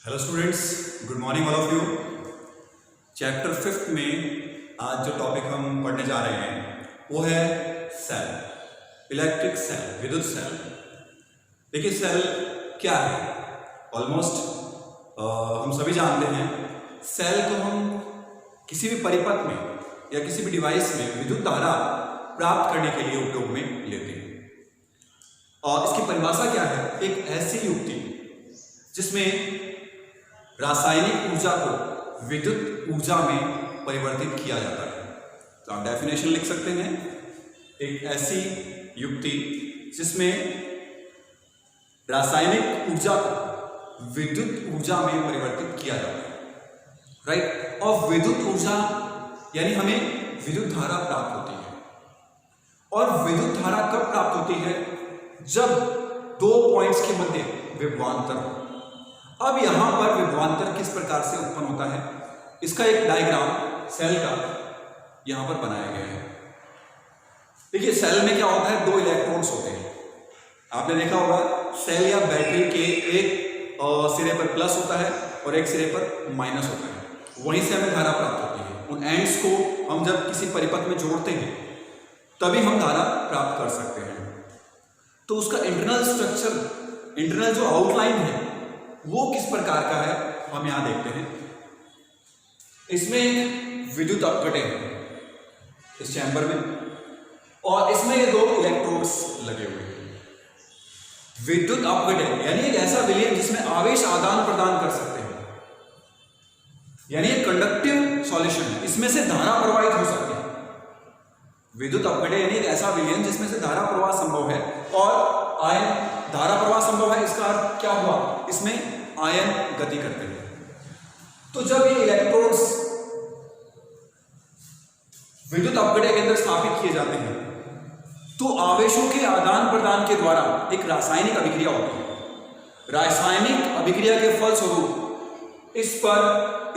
Hello students, good morning all of you. Chapter 5 में आज जो टॉपिक हम पढ़ने जा रहे हैं वो है सेल, इलेक्ट्रिक सेल, विद्युत सेल। देखिए सेल क्या है, ऑलमोस्ट हम सभी जानते हैं। सेल को हम किसी भी परिपथ में या किसी भी डिवाइस में विद्युत धारा प्राप्त करने के लिए उपयोग में लेते हैं। और इसकी परिभाषा क्या है? एक ऐसी युक्ति जिसमें रासायनिक ऊर्जा को विद्युत ऊर्जा में परिवर्तित किया जाता है। तो आप डेफिनेशन लिख सकते हैं, एक ऐसी युक्ति जिसमें रासायनिक ऊर्जा को विद्युत ऊर्जा में परिवर्तित किया जाता है, राइट। और विद्युत ऊर्जा यानी हमें विद्युत धारा प्राप्त होती है। और विद्युत धारा कब प्राप्त होती है? जब दो पॉइंट्स के मध्य विभवांतर हो। अब यहां पर विभवांतर किस प्रकार से उत्पन्न होता है, इसका एक डायग्राम सेल का यहां पर बनाया गया है। देखिए सेल में क्या होता है, दो इलेक्ट्रोड्स होते हैं। आपने देखा होगा सेल या बैटरी के एक सिरे पर प्लस होता है और एक सिरे पर माइनस होता है। वहीं से हमें धारा प्राप्त होती है। उन एंड्स को हम जब किसी परिपथ में जोड़ते हैं तभी हम धारा प्राप्त कर सकते हैं। तो उसका इंटरनल स्ट्रक्चर, इंटरनल जो आउटलाइन है वो किस प्रकार का है हम यहां देखते हैं। इसमें एक विद्युत अपघटन है इस चैम्बर में, और इसमें ये दो इलेक्ट्रोड्स लगे हुए हैं। विद्युत अपघटन यानी एक ऐसा विलयन जिसमें आवेश आदान प्रदान कर सकते हैं, यानी एक कंडक्टिव सॉल्यूशन है। इसमें से धारा प्रवाहित हो सकती है। विद्युत अपघटन यानी एक ऐसा विलयन जिसमें से धारा प्रवाह संभव है और आयन धारा प्रवाह संभव है। इसका अर्थ क्या हुआ? इसमें आयन गति करते हैं। तो जब ये इलेक्ट्रोड्स विद्युत अपघटन के अंदर स्थापित किए जाते हैं तो आवेशों के आदान प्रदान के द्वारा एक रासायनिक अभिक्रिया होती है। रासायनिक अभिक्रिया के फलस्वरूप इस पर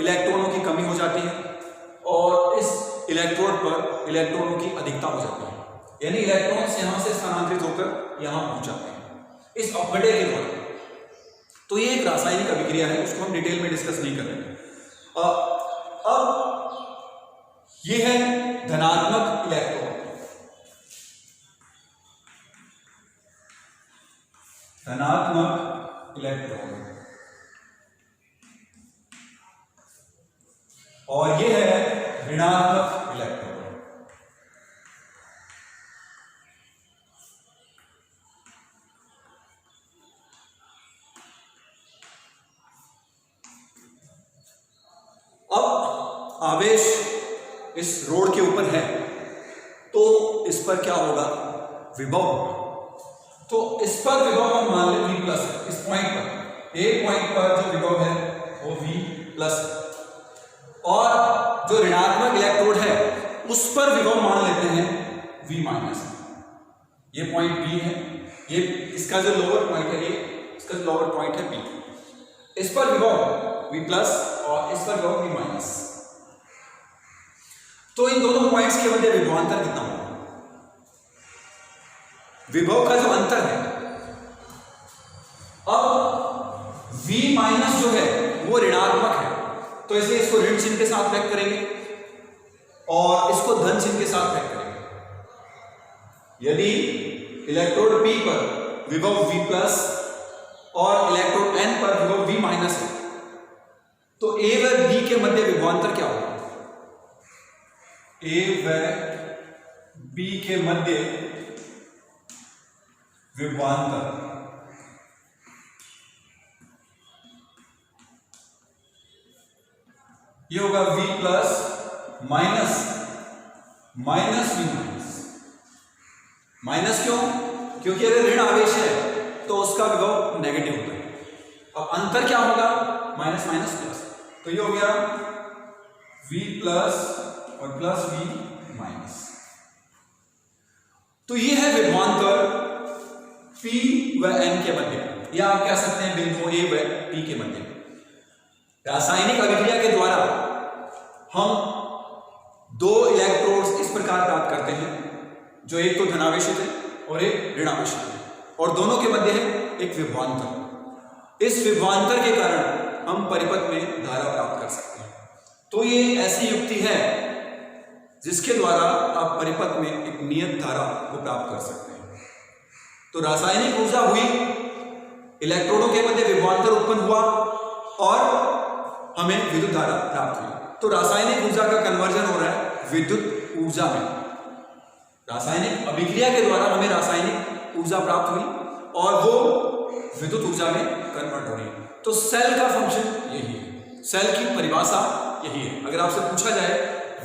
इलेक्ट्रॉनों की कमी हो जाती है और इस इलेक्ट्रोड पर इलेक्ट्रॉनों की अधिकता हो जाती है, यानी इलेक्ट्रॉन्स यहां से स्थानांतरित होकर यहां पहुंच जाते हैं इस अपघटन के द्वारा। तो ये एक रासायनिक अभिक्रिया है, उसको हम डिटेल में डिस्कस नहीं कर रहे हैं। अब ये है धनात्मक इलेक्ट्रॉन, धनात्मक इलेक्ट्रॉन, और ये है ऋणात्मक इलेक्ट्रॉन। अब आवेश इस रोड के ऊपर है तो इस पर क्या होगा? विभव होगा। तो इस पर विभव हम मान लें V प्लस है। इस पॉइंट पर, एक पॉइंट पर जो विभव है वो V प्लस है, और जो ऋणात्मक इलेक्ट्रोड है उस पर विभव मान लेते हैं V माइनस। ये पॉइंट B है, ये इसका जो लोअर पॉइंट है, ये इसका जो लोअर पॉइंट है B। इस पर विभव V प्लस और इस पर विभव V माइनस। तो इन दोनों पॉइंट्स के मध्य विभवांतर कितना होगा? विभव का जो अंतर है, अब V माइनस जो है वो ऋणात्मक है, तो इसलिए इसको ऋण चिन्ह के साथ व्यक्त करेंगे और इसको धन चिन्ह के साथ व्यक्त करेंगे। यदि इलेक्ट्रोड P पर विभव V प्लस और इलेक्ट्रोड N पर विभव V माइनस है तो A व B के मध्य विभवांतर क्या होगा? A व B के मध्य विभवांतर ये होगा V plus minus minus V minus. Minus क्यों? क्योंकि अगर ऋण आवेश है तो उसका विभव नेगेटिव होता है। अब अंतर क्या होगा? Minus minus plus. तो ये हो गया V प्लस और प्लस V माइनस। तो ये है विभवांतर P व N के मध्य, या आप कह सकते हैं बिंदु A व P के मध्य। रासायनिक अभिक्रिया के द्वारा हम दो इलेक्ट्रोड्स इस प्रकार प्राप्त करते हैं, जो एक तो धनावेशित है और एक ऋणावेशित है, और दोनों के मध्य है एक विभवांतर। इस विभवांतर के कारण हम परिपथ में धारा प्राप्त कर सकते हैं। तो ये ऐसी युक्ति है जिसके द्वारा आप परिपथ में एक नियत धारा को प्राप्त कर सकते हैं। तो रासायनिक ऊर्जा हुई, इलेक्ट्रोडों के मध्य विभवांतर उत्पन्न हुआ और हमें विद्युत धारा प्राप्त हुई। तो रासायनिक ऊर्जा का कन्वर्जन हो रहा है विद्युत ऊर्जा में। रासायनिक अभिक्रिया के द्वारा हमें रासायनिक ऊर्जा प्राप्त हुई और वो विद्युत ऊर्जा में कन्वर्ट हो रही है। तो सेल का फंक्शन यही है, सेल की परिभाषा यही है। अगर आपसे पूछा जाए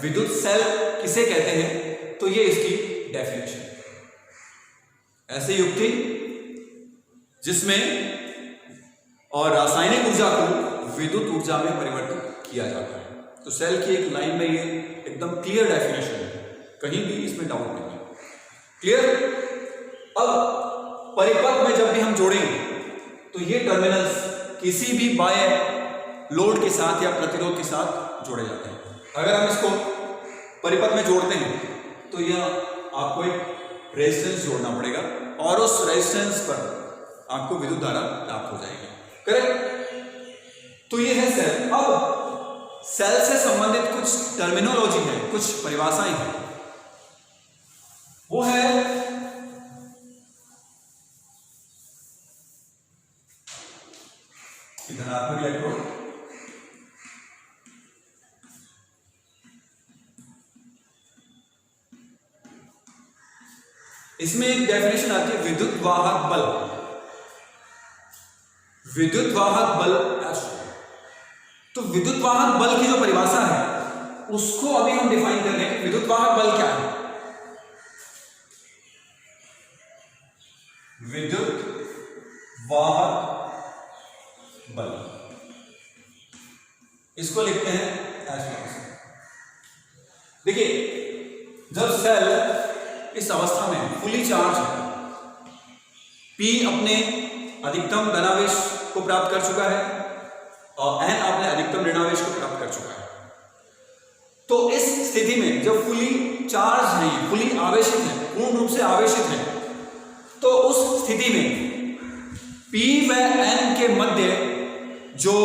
विद्युत सेल किसे कहते हैं तो ये इसकी डेफिनेशन है। ऐसी युक्ति जिसमें और रासायनिक ऊर्जा को विद्युत ऊर्जा में परिवर्तित किया जाता है। तो सेल की एक लाइन में ये एकदम क्लियर डेफिनेशन है, कहीं भी इसमें डाउट नहीं है। क्लियर? अब परिपथ में जब भी हम जोड़ेंगे तो ये टर्मिनल्स किसी भी बाह्य लोड के साथ या प्रतिरोध के साथ जोड़े जाते हैं। अगर हम इसको परिपथ में जोड़ते हैं तो यह आपको एक रेजिस्टेंस जोड़ना पड़ेगा और उस रेजिस्टेंस पर आपको विद्युत धारा प्राप्त हो जाएगी। करेक्ट? तो ये है सेल। अब सेल से संबंधित कुछ टर्मिनोलॉजी है, कुछ परिभाषाएं हैं। वो है धनात्मक इलेक्ट्रोड, इसमें एक डेफिनेशन आती है विद्युत वाहक बल। विद्युत वाहक बल तो विद्युत वाहक बल की जो परिभाषा है उसको अभी हम डिफाइन कर रहे हैं। विद्युत वाहक बल क्या है? विद्युत वाहक बल इसको लिखते हैं एस। देखिए, जब सेल इस अवस्था में फुली चार्ज है, P अपने अधिकतम धनावेश को प्राप्त कर चुका है और N अपने अधिकतम ऋणावेश को प्राप्त कर चुका है। तो इस स्थिति में जब फुली चार्ज है, फुली आवेशित है, पूर्ण रूप से आवेशित है, तो उस स्थिति में P व N के मध्य जो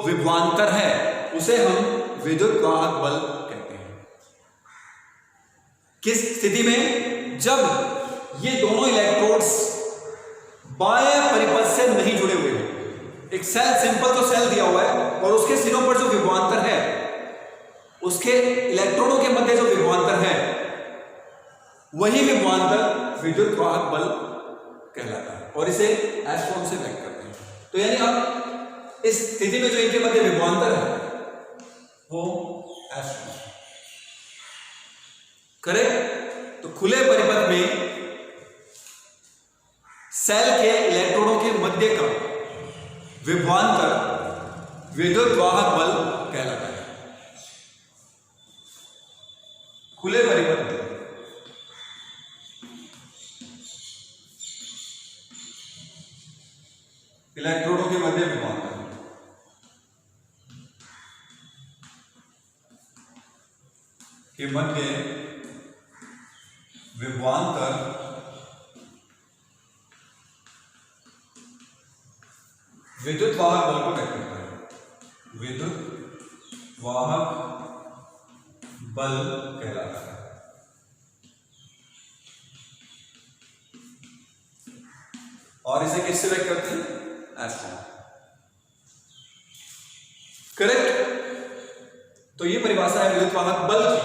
विभवांतर है उसे हम विद्युत वाहक बल कहते हैं। किस स्थिति में? जब ये दोनों इलेक्ट्रोड्स बाह्य परिपथ से नहीं जुड़े हुए हैं। एक सेल, सिंपल तो सेल दिया हुआ है और उसके सिरों पर जो विभवांतर है, उसके इलेक्ट्रोडों के मध्य जो विभवांतर है, वही विभवांतर विद्युत वाहक बल कहलाता है और इसे एस फॉर्म से व्यक्त करते हैं। तो यानी अब इस स्थिति में जो इनके मध्य विभवांतर है वो एस फॉर्म। करेक्ट? तो खुले परिपथ में सेल के इलेक्ट्रोडों के मध्य का विभवांतर विद्युत वाहक बल कहलाता है। खुले परिपथ में इलेक्ट्रोडों के मध्य विभवांतर के मध्य विभवांतर विद्युत वाहक बल को व्यक्त करता है। विद्युत वाहक बल कहलाता है। और इसे किससे व्यक्त करते हैं? S form. करेक्ट? तो ये परिभाषा है विद्युत वाहक बल की।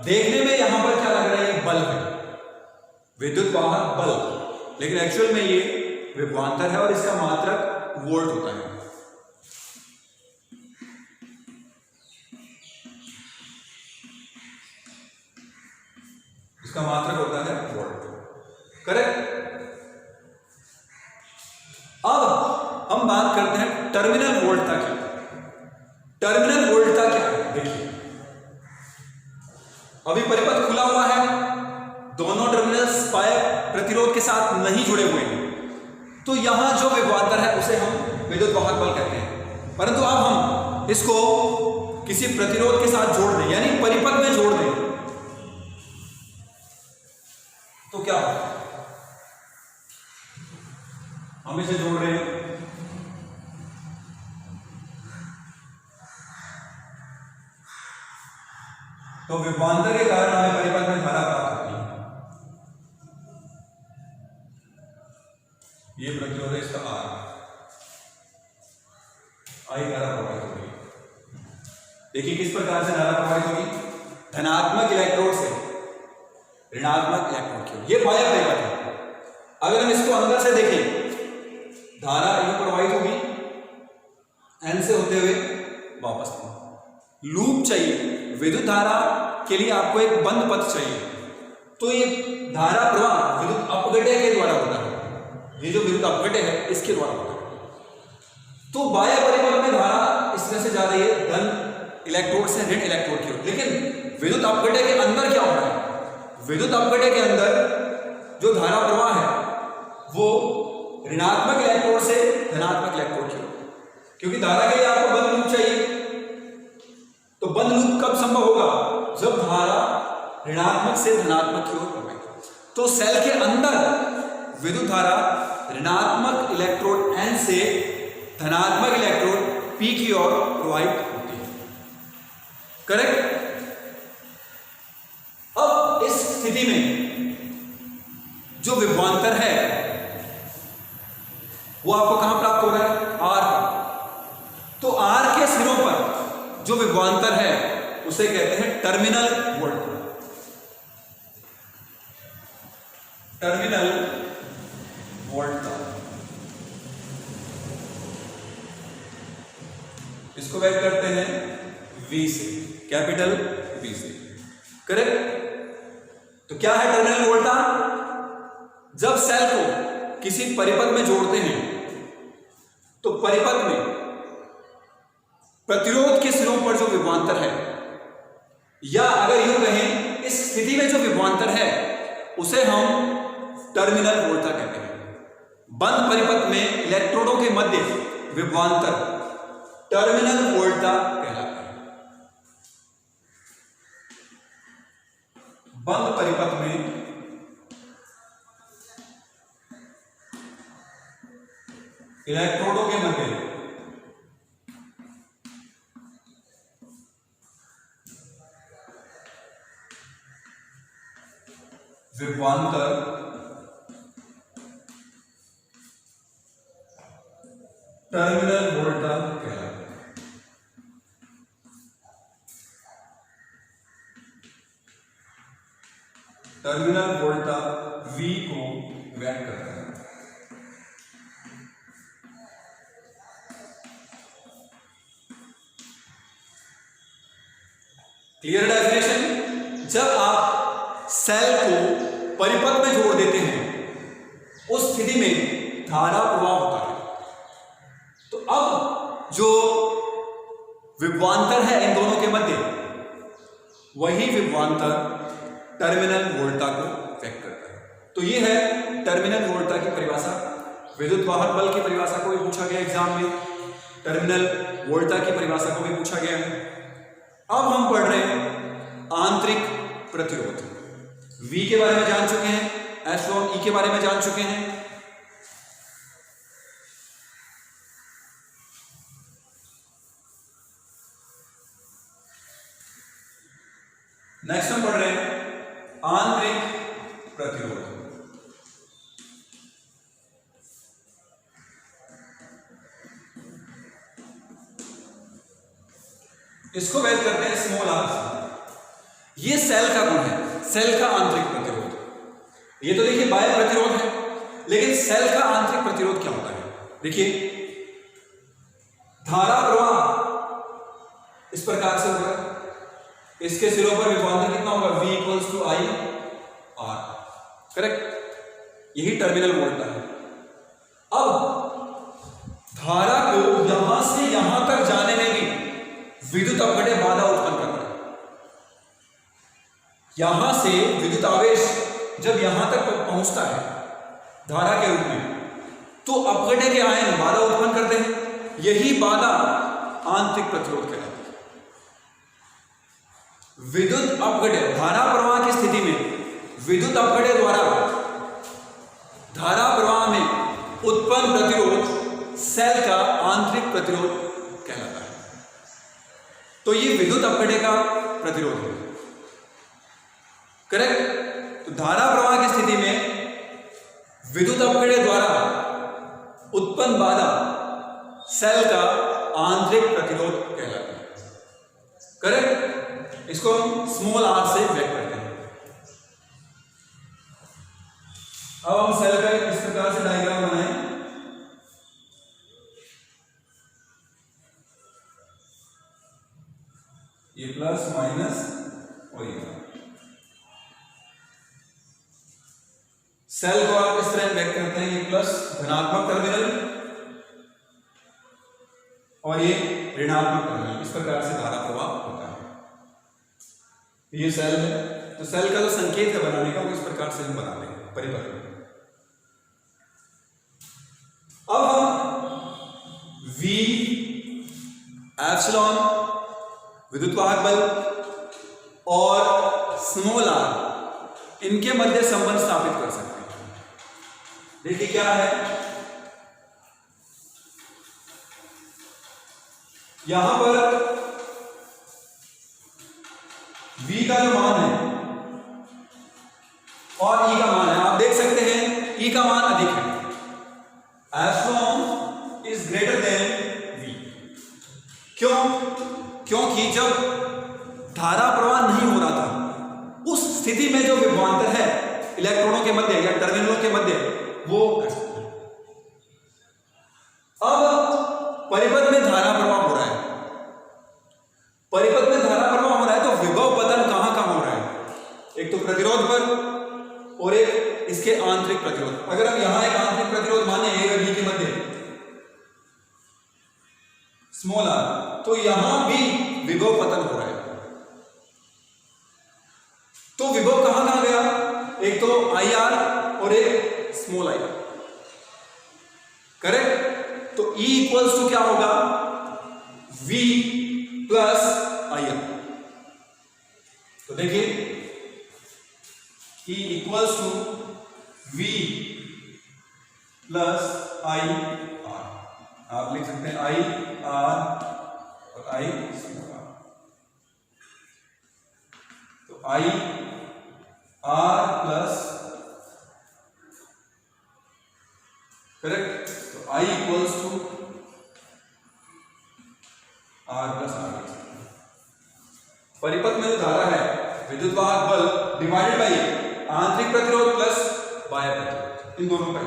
देखने में यहां पर क्या लग रहा है? ये बल है, विद्युत वाहक बल, लेकिन एक्चुअल में ये विभवांतर है और इसका मात्रक वोल्ट होता है। इसका मात्रक होता है वोल्ट। करेक्ट? अब हम बात करते हैं टर्मिनल वोल्टता की। टर्मिनल वोल्टता क्या है? देखिए, अभी परिपथ खुला हुआ है, दोनों टर्मिनल्स बाह्य प्रतिरोध के साथ नहीं जुड़े हुए हैं, तो यहां जो विभवांतर है उसे हम विद्युत वाहक बल कहते हैं। परंतु अब हम इसको किसी प्रतिरोध के साथ जोड़ दें, यानी परिपथ में जोड़ दें, तो क्या होगा? हम इसे जोड़ रहे हैं, तो विभवांतर के कारण हमें परिपथ में धारा प्राप्त होती है। ये प्रतिरोध है इसका आर, आई धारा प्रवाहित होगी। देखिए किस प्रकार से धारा प्रवाहित होगी, धनात्मक इलेक्ट्रोड से ऋणात्मक इलेक्ट्रोड की ओर। ये बाह्य परिपथ है। अगर हम इसको अंदर से देखें, धारा यूं प्रवाहित होगी एन से होते हुए वापस में। लूप चाहिए, विद्युत धारा के लिए आपको एक बंद पथ चाहिए। तो ये धारा प्रवाह विद्युत अपघटय के द्वारा होता है। ये जो विद्युत अपघटय है इसके द्वारा होता है। तो बाह्य परिपथ में धारा इस तरह से जा रही है धन इलेक्ट्रोड से ऋण इलेक्ट्रोड की ओर। लेकिन विद्युत अपघटय के अंदर क्या हो रहा है, विद्युत अपघटय के अंदर जो धारा प्रवाह है वो ऋणात्मक इलेक्ट्रोड से धनात्मक इलेक्ट्रोड की ओर। क्योंकि धारा के लिए आपको बंद लूप चाहिए। तो बंद लूप कब संभव होगा, जब धारा ऋणात्मक से धनात्मक की ओर प्रवाहित हो। तो सेल के अंदर विद्युत धारा ऋणात्मक इलेक्ट्रोड एन से धनात्मक इलेक्ट्रोड पी की ओर प्रवाहित होती है। करेक्ट। अब इस स्थिति में जो विभवांतर है वो आपको कहां प्राप्त हो रहा है, आर। तो आर के सिरों पर जो विभवांतर है उसे कहते हैं टर्मिनल वोल्टा। टर्मिनल वोल्टा, इसको व्यक्त करते हैं V से, कैपिटल V से। करेक्ट। तो क्या है टर्मिनल वोल्टा, जब सेल को किसी परिपथ में जोड़ते हैं तो परिपथ में प्रतिरोध के सिरों पर जो विभवांतर है, या अगर यूं कहें इस स्थिति में जो विभवांतर है उसे हम टर्मिनल वोल्टा कहते हैं। बंद परिपथ में इलेक्ट्रोडों के मध्य विभवांतर टर्मिनल वोल्टा कहलाता है। बंद परिपथ में इलेक्ट्रोडों के मध्य विभवांतर टर्मिनल वोल्टा कहलाता है। टर्मिनल वोल्टा V को व्यक्त करता है। Clear definition. जब आप सेल को परिपथ में जोड़ देते हैं उस स्थिति में धारा प्रवाह होता है। तो अब जो विभवांतर है इन दोनों के मध्य, वही विभवांतर टर्मिनल वोल्टा को व्यक्त करता है। तो ये है टर्मिनल वोल्टा की परिभाषा। विद्युत वाहक बल की परिभाषा को भी पूछा गया एग्जाम में, टर्मिनल वोल्टा की परिभाषा को भी पूछा गया है। अब हम पढ़ रहे हैं आंतरिक प्रतिरोध। V के बारे में जान चुके हैं, S1 E के बारे में जान चुके हैं। नेक्स्ट हम पढ़ रहे हैं आंतरिक प्रतिरोध। इसको व्यक्त करते हैं स्मॉल आर से। ये सेल का गुण है, सेल का आंतरिक प्रतिरोध। ये तो देखिए बाह्य प्रतिरोध है, लेकिन सेल का आंतरिक प्रतिरोध क्या होता है। देखिए धारा प्रवाह इस प्रकार से होगा, इसके सिरों पर विभवांतर कितना होगा, V equals to I R। Correct. यही टर्मिनल वोल्टा है। अब धारा को यहां से यहां तक जाने में भी विद्युत अपघटय बाधा उत्पन्न करता है। यहां से विद्युत आवेश जब यहां तक पहुंचता है धारा के रूप में, तो अपघटय के आयन बाधा उत्पन्न करते हैं। यही बाधा आंतरिक प्रतिरोध कहलाती है। विद्युत अपघटय, धारा प्रवाह की स्थिति में विद्युत अपघटय द्वारा धारा प्रवाह में उत्पन्न प्रतिरोध सेल का आंतरिक प्रतिरोध कहलाता है। तो ये विद्युत अपघटय का प्रतिरोध है। करेक्ट। तो धारा प्रवाह की स्थिति में विद्युत अपघटन द्वारा उत्पन्न बाधा सेल का आंतरिक प्रतिरोध कहलाता है। करेक्ट। इसको हम स्मॉल आर से व्यक्त करते हैं। अब हम सेल का इस प्रकार से डायग्राम बनाएं। ये प्लस माइनस और ये सेल को आप इस तरह व्यक्त करते हैं। ये प्लस धनात्मक टर्मिनल और ये ऋणात्मक टर्मिनल। इस प्रकार से धारा प्रवाह होता है। ये सेल है, तो सेल का जो संकेत है बनाने का वो इस प्रकार से हम बनाते हैं परिपथ में। अब हम V एप्सिलॉन विद्युत वाहक बल और स्मॉल r इनके मध्य संबंध स्थापित कर सकते हैं। देखिए क्या है, यहां पर V का जो मान है और E का मान है, आप देख सकते हैं E का मान अधिक है। Epsilon is greater than V। क्यों? क्योंकि जब धारा प्रवाह नहीं हो रहा था उस स्थिति में जो विभवांतर है इलेक्ट्रॉनों के मध्य या टर्मिनलों के मध्य वो अब परिपथ में धारा प्रवाह हो रहा है। परिपथ में धारा प्रवाह हो रहा है तो विभव पतन कहां कहां हो रहा है? एक तो प्रतिरोध पर और एक इसके आंतरिक प्रतिरोध। अगर हम यहां एक आंतरिक प्रतिरोध माने A और B के मध्य स्मॉल r, तो यहां भी विभव पतन हो रहा है। तो विभव कहां कहां गया? एक तो IR और एक स्मॉल IR। करेक्ट। तो E इक्वल्स टू क्या होगा? V plus IR। तो देखिए E equals to V plus IR। आप लिख सकते हैं IR और I स्मॉल r। तो IR प्लस, करेक्ट। तो I equals to R plus R। परिपथ में जो धारा है विद्युत वाहक बल डिवाइडेड बाई आंतरिक प्रतिरोध प्लस बाह्य प्रतिरोध, इन दोनों का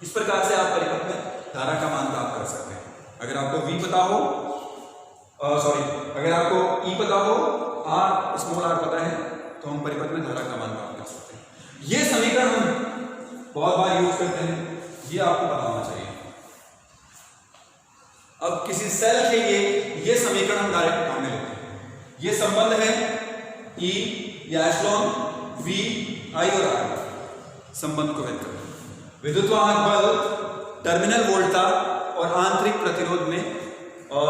इस प्रकार से आप परिपथ में धारा का मान प्राप्त कर सकते हैं। अगर आपको V पता हो, अगर आपको E पता हो, R स्मॉल r पता है, तो हम परिपथ में धारा का मान प्राप्त कर सकते हैं। ये समीकरण हम बहुत बार यूज करते हैं, ये आपको पता होना चाहिए। अब किसी सेल के लिए ये समीकरण हम डायरेक्ट काम में लेते हैं। ये संबंध है E या एप्सिलॉन V I और R संबंध को व्यक्त करते हैं। विद्युत वाहक बल टर्मिनल वोल्टता और आंतरिक प्रतिरोध में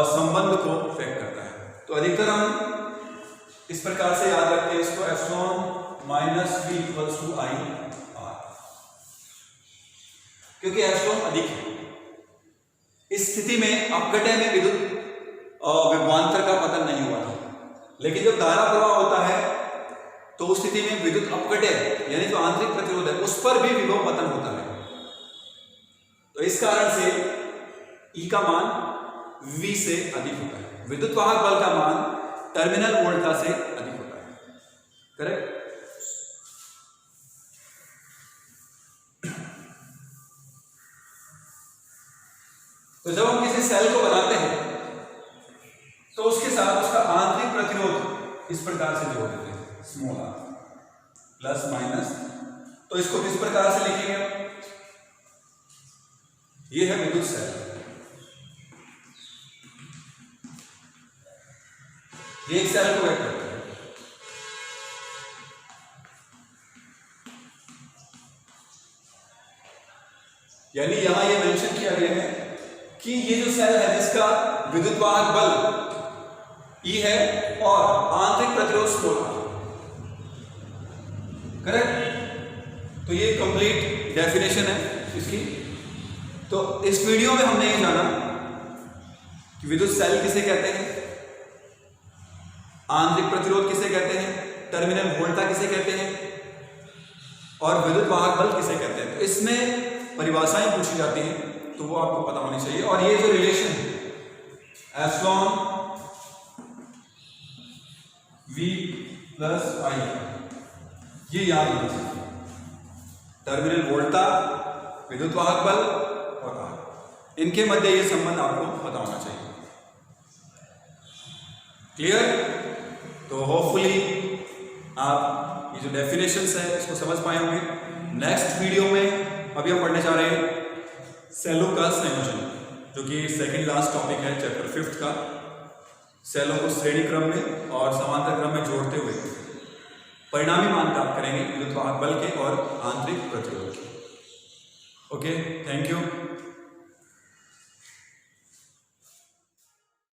संबंध को व्यक्त करता है। तो अधिकतर हम इस प्रकार से याद रखते हैं इसको, epsilon minus V equals to I R, क्योंकि एप्सिलॉन अधिक है। इस स्थिति में अपघटन में विद्युत विभवांतर का पतन नहीं हुआ था, लेकिन जब धारा प्रवाह होता है तो उस स्थिति में विद्युत अपघटन यानी जो आंतरिक प्रतिरोध है उस पर भी विभव पतन होता है। तो इस कारण से E का मान V से अधिक होता है, विद्युत वाहक बल का मान टर्मिनल वोल्टता से अधिक होता है। करेक्ट। तो जब हम किसी सेल को बनाते हैं तो उसके साथ उसका आंतरिक प्रतिरोध इस प्रकार से जोड़ देते हैं, स्मॉल r प्लस माइनस। तो इसको किस प्रकार से लिखेंगे? ये है विद्युत सेल। ये एक सेल को व्यक्त करता है। यानी यहां ये मेंशन किया गया है कि ये जो सेल है जिसका विद्युत वाहक बल E है और आंतरिक प्रतिरोध स्मॉल r। करेक्ट। तो ये कंप्लीट डेफिनेशन है इसकी। तो इस वीडियो में हमने ये जाना कि विद्युत सेल किसे कहते हैं, आंतरिक प्रतिरोध किसे कहते हैं, टर्मिनल वोल्टा किसे कहते हैं और विद्युत वाहक बल किसे कहते हैं। तो इसमें परिभाषाएं पूछी जाती हैं तो वो आपको पता होनी चाहिए। और ये जो रिलेशन है एप्सिलॉन V प्लस I ये याद होना चाहिए। टर्मिनल वोल्टा, विद्युत वाहक बल और R, इनके मध्य ये संबंध आपको पता होना चाहिए। क्लियर? तो होपफुली आप ये जो डेफिनेशंस है इसको समझ पाए होंगे। नेक्स्ट वीडियो में अभी हम पढ़ने जा रहे हैं सेलों का संयोजन, जो कि सेकंड लास्ट टॉपिक है चैप्टर 5 का। सेलों को श्रेणी क्रम में और समांतर क्रम में जोड़ते हुए परिणामी मान प्राप्त करेंगे विद्युत वाहक बल के और आंतरिक प्रतिरोध के। Okay, thank you.